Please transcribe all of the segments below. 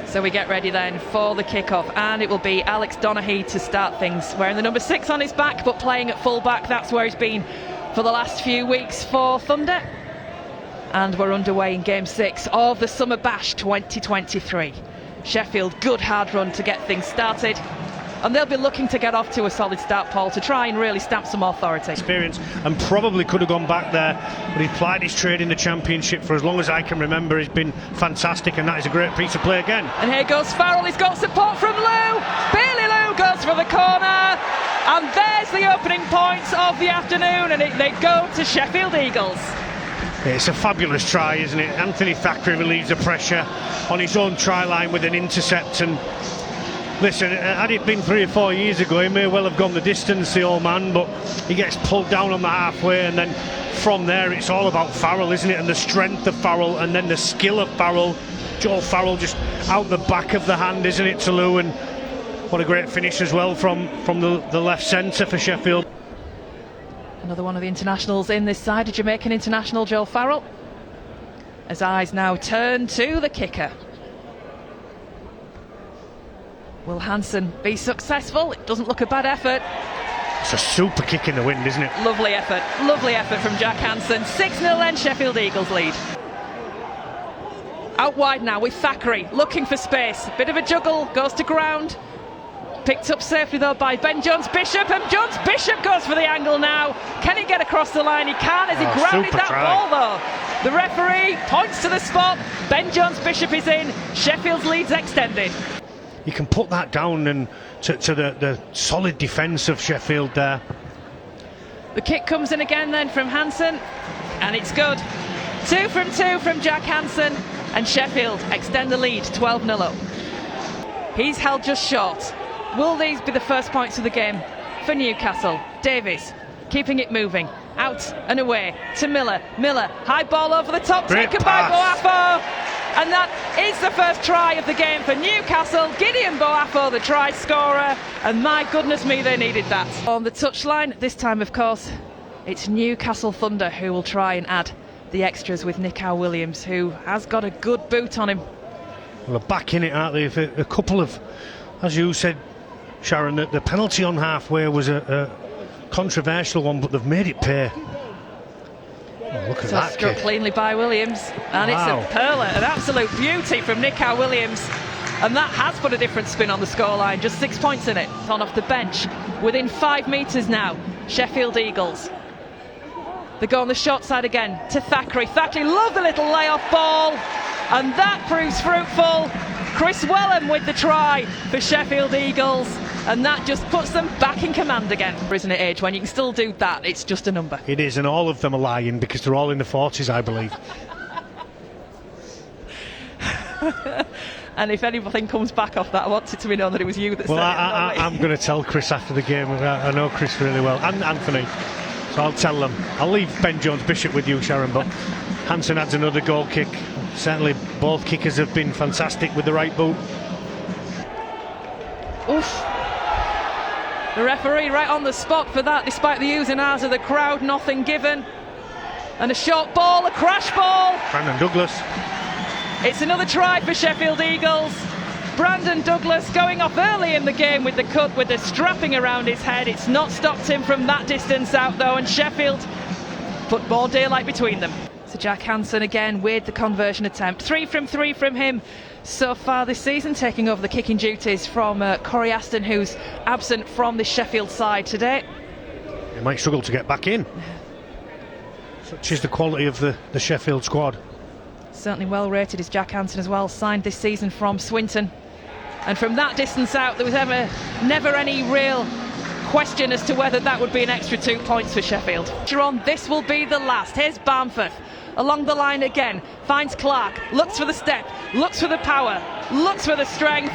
So we get ready then for the kickoff, and it will be Alex Donaghy to start things, wearing the number 6 on his back but playing at full back. That's where he's been for the last few weeks for Thunder. And we're underway in game 6 of the Summer Bash 2023. Sheffield, good hard run to get things started, and they'll be looking to get off to a solid start, Paul, to try and really stamp some authority. Experience, and probably could have gone back there, but he plied his trade in the Championship for as long as I can remember. He's been fantastic, and that is a great piece of play again. And here goes Farrell, he's got support from Lou. Bailey Lou goes for the corner, and there's the opening points of the afternoon, and they go to Sheffield Eagles. It's a fabulous try, isn't it? Anthony Thackeray relieves the pressure on his own try line with an intercept, and listen, had it been 3 or 4 years ago, he may well have gone the distance, the old man, but he gets pulled down on the halfway, and then from there it's all about Farrell, isn't it? And the strength of Farrell, and then the skill of Farrell. Joe Farrell just out the back of the hand, isn't it, to Lou? And what a great finish as well from the left centre for Sheffield. Another one of the internationals in this side, a Jamaican international, Joe Farrell. As eyes now turn to the kicker. Will Hansen be successful? It doesn't look a bad effort. It's a super kick in the wind, isn't it? Lovely effort from Jack Hansen. 6-0 then, Sheffield Eagles lead. Out wide now with Thackeray, looking for space. Bit of a juggle, goes to ground. Picked up safely though by Ben Jones-Bishop, and Jones-Bishop goes for the angle now. Can he get across the line? He can, as he grounded that ball though. The referee points to the spot. Ben Jones-Bishop is in. Sheffield's lead's extended. You can put that down and to the solid defence of Sheffield there. The kick comes in again then from Hansen, and it's good. 2 from 2 from Jack Hansen, and Sheffield extend the lead 12-0 up. He's held just short. Will these be the first points of the game for Newcastle? Davies keeping it moving. Out and away to Miller. Miller, high ball over the top, Great taken pass by Boafo. And that is the first try of the game for Newcastle. Gideon Boafo, the try scorer. And my goodness me, they needed that. On the touchline, this time, of course, it's Newcastle Thunder who will try and add the extras with Nico Williams, who has got a good boot on him. Well, they're back in it, aren't they? A couple of, as you said, Sharon, the penalty on halfway was a controversial one, but they've made it pay. Oh, look at that struck kick. Cleanly by Williams, and Wow. It's a pearler, an absolute beauty from Nico Williams, and that has put a different spin on the scoreline. Just 6 points in it. On off the bench, within 5 metres now, Sheffield Eagles. They go on the short side again to Thackeray. Thackeray, love the little layoff ball, and that proves fruitful. Chris Wellham with the try for Sheffield Eagles, and that just puts them back in command again. Isn't it, Age? When you can still do that, it's just a number. It is, and all of them are lying because they're all in the 40s, I believe. And if anything comes back off that, I want it to be known that it was you that said it. I'm going to tell Chris after the game. I know Chris really well, and Anthony, so I'll tell them. I'll leave Ben Jones-Bishop with you, Sharon, but Hansen adds another goal kick. Certainly both kickers have been fantastic with the right boot. Oof. The referee right on the spot for that, despite the oohs and ahs of the crowd. Nothing given. And a short ball, a crash ball. Brandon Douglas. It's another try for Sheffield Eagles. Brandon Douglas going off early in the game with the cut, with the strapping around his head. It's not stopped him from that distance out though, and Sheffield put more daylight between them. So Jack Hansen again with the conversion attempt. 3 from 3 from him so far this season, taking over the kicking duties from Corey Aston, who's absent from the Sheffield side today. He might struggle to get back in. Such is the quality of the Sheffield squad. Certainly well rated is Jack Hansen as well, signed this season from Swinton. And from that distance out, there was never any real question as to whether that would be an extra 2 points for Sheffield. Sharon, this will be the last. Here's Barnforth along the line again, finds Clark, looks for the step, looks for the power, looks for the strength.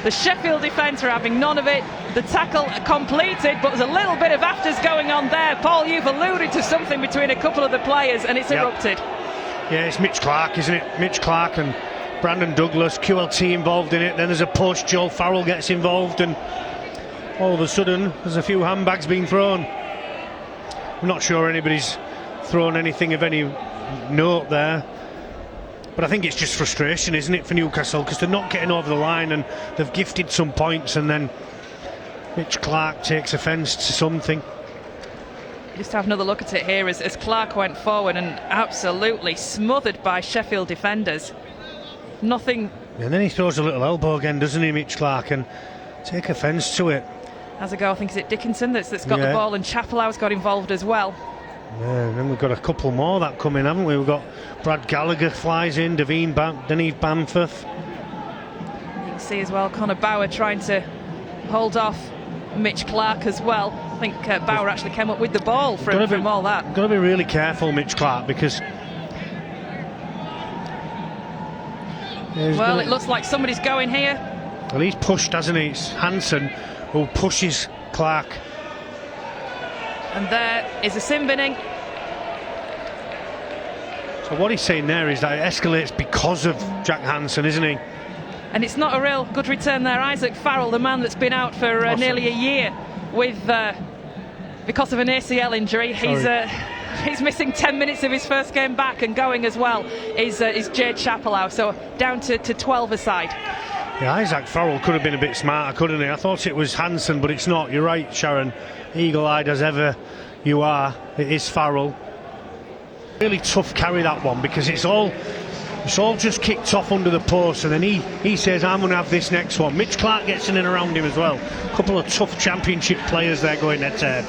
The Sheffield defence are having none of it. The tackle completed, but there's a little bit of afters going on there. Paul, you've alluded to something between a couple of the players, and it's erupted. Yeah, it's Mitch Clark, isn't it? Mitch Clark and Brandon Douglas, QLT involved in it. Then there's a push, Joe Farrell gets involved, and all of a sudden there's a few handbags being thrown. I'm not sure anybody's thrown anything of any note there. But I think it's just frustration, isn't it, for Newcastle, because they're not getting over the line and they've gifted some points, and then Mitch Clark takes offence to something. Just have another look at it here as Clark went forward and absolutely smothered by Sheffield defenders. Nothing. And then he throws a little elbow again, doesn't he, Mitch Clark, and take offence to it. As a go, I think is it Dickinson that's got the ball, and Chapelow's got involved as well. Yeah, and then we've got a couple more that come in, haven't we? We've got Brad Gallagher flies in, Denise Bamforth. You can see as well Connor Bauer trying to hold off Mitch Clark as well. I think Bauer actually came up with the ball from all that. Got to be really careful, Mitch Clark, because well, it looks like somebody's going here. Well, he's pushed, hasn't he? It's Hansen who pushes Clark. And there is a sin binning. So what he's saying there is that it escalates because of Jack Hansen, isn't he? And it's not a real good return there. Isaac Farrell, the man that's been out for nearly a year with because of an ACL injury. He's missing 10 minutes of his first game back, and going as well is Jade Chapellow. So down to 12 aside. Yeah, Isaac Farrell could have been a bit smarter, couldn't he? I thought it was Hansen, but it's not. You're right, Sharon. Eagle-eyed as ever you are. It is Farrell. Really tough carry, that one, because it's all just kicked off under the post, and then he says, I'm going to have this next one. Mitch Clark gets in and around him as well. A couple of tough championship players there going head-to-head.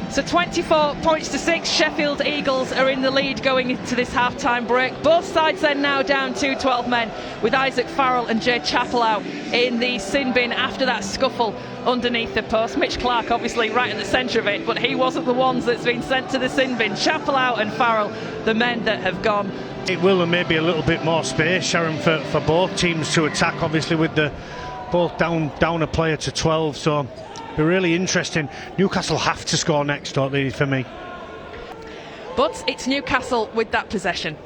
So 24 points to 6, Sheffield Eagles are in the lead going into this half-time break. Both sides then now down to 12 men, with Isaac Farrell and Jade Chapellow in the sin bin after that scuffle underneath the post. Mitch Clark obviously right in the centre of it, but he wasn't the ones that's been sent to the sin bin. Chapellow and Farrell, the men that have gone. It will, and maybe a little bit more space, Sharon, for both teams to attack, obviously, with the both down a player to 12, so be really interesting. Newcastle have to score next, don't they, for me? But it's Newcastle with that possession.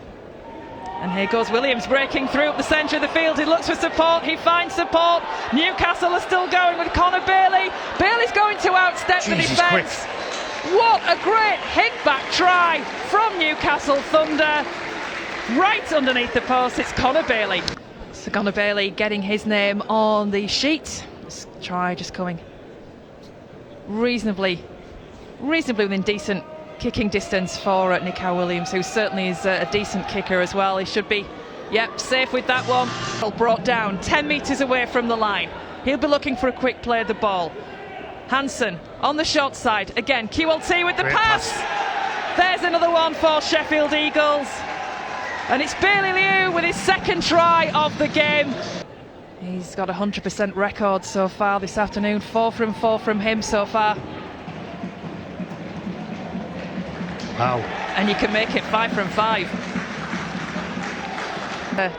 And here goes Williams breaking through up the centre of the field. He looks for support, he finds support. Newcastle are still going with Connor Bailey. Bailey's going to outstep the defence. What a great hit-back try from Newcastle Thunder. Right underneath the post, it's Connor Bailey. So Connor Bailey getting his name on the sheet. This try just coming reasonably within decent kicking distance for Nico Williams, who certainly is a decent kicker as well. He should be, safe with that one. Brought down 10 metres away from the line. He'll be looking for a quick play of the ball. Hansen on the short side. Again, QLT with the pass. There's another one for Sheffield Eagles. And it's Bailey Liu with his second try of the game. He's got a 100% record so far this afternoon. 4 from 4 from him so far. Wow. And you can make it 5 from 5.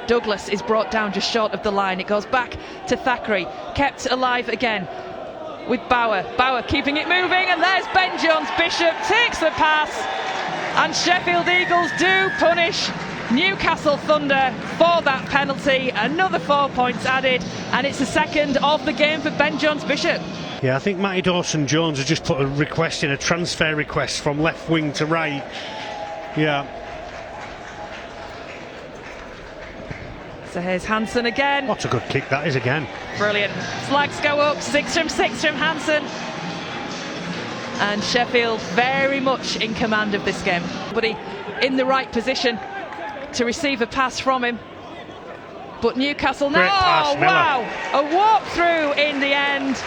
Douglas is brought down just short of the line. It goes back to Thackeray. Kept alive again with Bauer. Bauer keeping it moving, and there's Ben Jones-Bishop. Takes the pass. And Sheffield Eagles do punish Newcastle Thunder for that penalty. Another 4 points added, and it's the second of the game for Ben Jones-Bishop. Yeah, I think Matty Dawson-Jones has just put a request in, a transfer request from left wing to right. Yeah. So here's Hansen again. What a good kick that is again. Brilliant. Flags go up, 6 from 6 from Hansen. And Sheffield very much in command of this game. But he in the right position to receive a pass from him. But Newcastle now, pass, wow, a walk through in the end,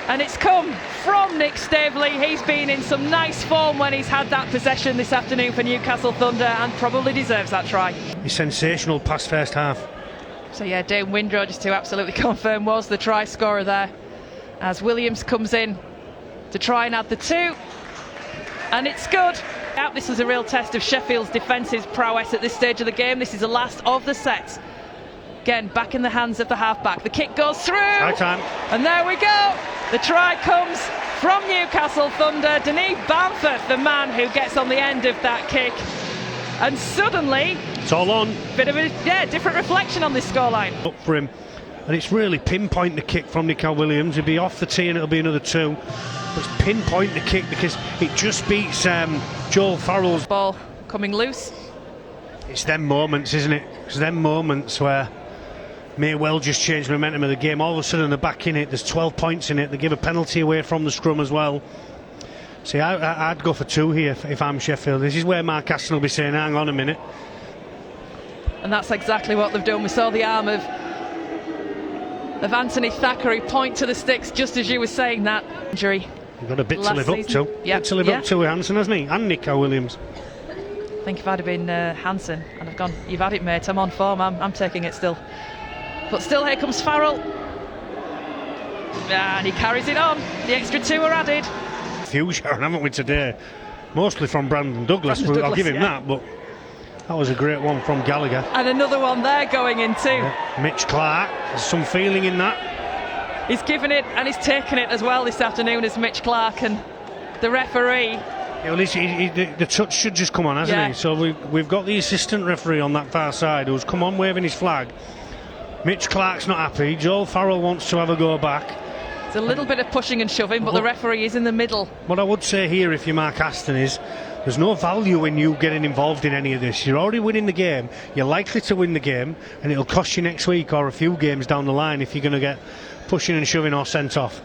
and it's come from Nick Staveley. He's been in some nice form when he's had that possession this afternoon for Newcastle Thunder, and probably deserves that try. He's sensational pass first half. So yeah, Dane Windrow, just to absolutely confirm, was the try scorer there, as Williams comes in to try and add the 2, and it's good. This was a real test of Sheffield's defensive prowess at this stage of the game. This is the last of the sets. Again, back in the hands of the halfback. The kick goes through. High time. And there we go. The try comes from Newcastle Thunder. Denise Bamforth, the man who gets on the end of that kick. And suddenly, it's all on. Bit of a different reflection on this scoreline. Up for him. And it's really pinpoint the kick from Nico Williams. He'll be off the tee and it'll be another 2. But it's pinpoint the kick because it just beats Joel Farrell's ball coming loose. It's them moments, isn't it? Because them moments where may well just change the momentum of the game. All of a sudden they're back in it. There's 12 points in it. They give a penalty away from the scrum as well. See, I'd go for 2 here if I'm Sheffield. This is where Mark Aston will be saying, hang on a minute. And that's exactly what they've done. We saw the arm of Anthony Thackeray point to the sticks just as you were saying that. Injury. You've got a bit to live up to. Yep. Bit to live up to with Hansen, hasn't he? And Nico Williams. I think if I'd have been Hansen and I've gone, you've had it, mate, I'm on form, I'm taking it still. But still, here comes Farrell. And he carries it on. The extra 2 are added. Few, Sharon, haven't we, today? Mostly from Brandon Douglas. I'll give him that, but that was a great one from Gallagher. And another one there going in too. Yeah. Mitch Clark, there's some feeling in that. He's given it and he's taken it as well this afternoon as Mitch Clark, and the referee. Yeah, well, the touch should just come on, hasn't he? So we've got the assistant referee on that far side who's come on waving his flag. Mitch Clark's not happy. Joel Farrell wants to have a go back. It's a little bit of pushing and shoving, but the referee is in the middle. What I would say here, if you're Mark Aston, is there's no value in you getting involved in any of this. You're already winning the game. You're likely to win the game, and it'll cost you next week or a few games down the line if you're going to get pushing and shoving or sent off.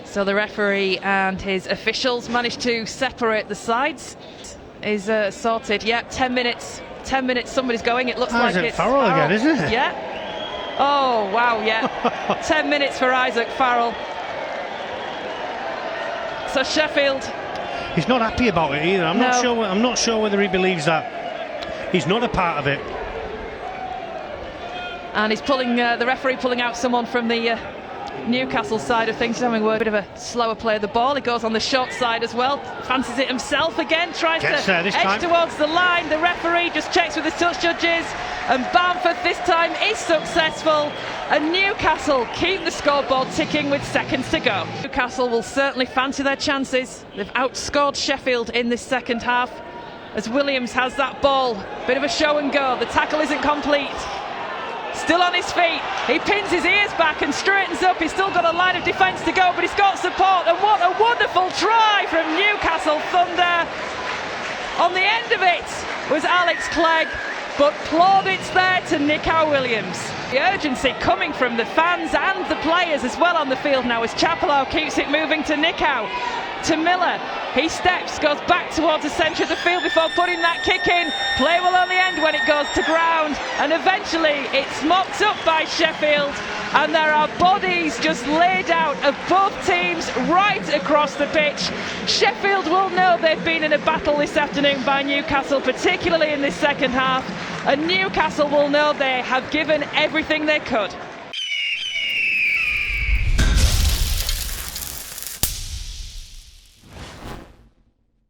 So the referee and his officials managed to separate the sides. Is sorted. Yeah, 10 minutes. 10 minutes. Somebody's going. It looks like it's Farrell again, isn't it? Yeah. Oh wow, yeah. 10 minutes for Isaac Farrell. So Sheffield. He's not happy about it either. I'm not sure whether he believes that he's not a part of it. And he's pulling the referee pulling out someone from the Newcastle side of things, having a bit of a slower play of the ball. He goes on the short side as well, fancies it himself again, tries to edge towards the line. The referee just checks with the touch judges, and Bamford this time is successful, and Newcastle keep the scoreboard ticking with seconds to go. Newcastle will certainly fancy their chances. They've outscored Sheffield in this second half as Williams has that ball. Bit of a show and go. The tackle isn't complete. Still on his feet, he pins his ears back and straightens up. He's still got a line of defence to go, but he's got support, and what a wonderful try from Newcastle Thunder. On the end of it was Alex Clegg, but plaudits there to Nico Williams. The urgency coming from the fans and the players as well on the field now as Chapelleau keeps it moving to Nico. To Miller, he steps, goes back towards the centre of the field before putting that kick in. Play will only end when it goes to ground, and eventually it's mopped up by Sheffield, and there are bodies just laid out of both teams right across the pitch. Sheffield will know they've been in a battle this afternoon by Newcastle, particularly in this second half, and Newcastle will know they have given everything they could.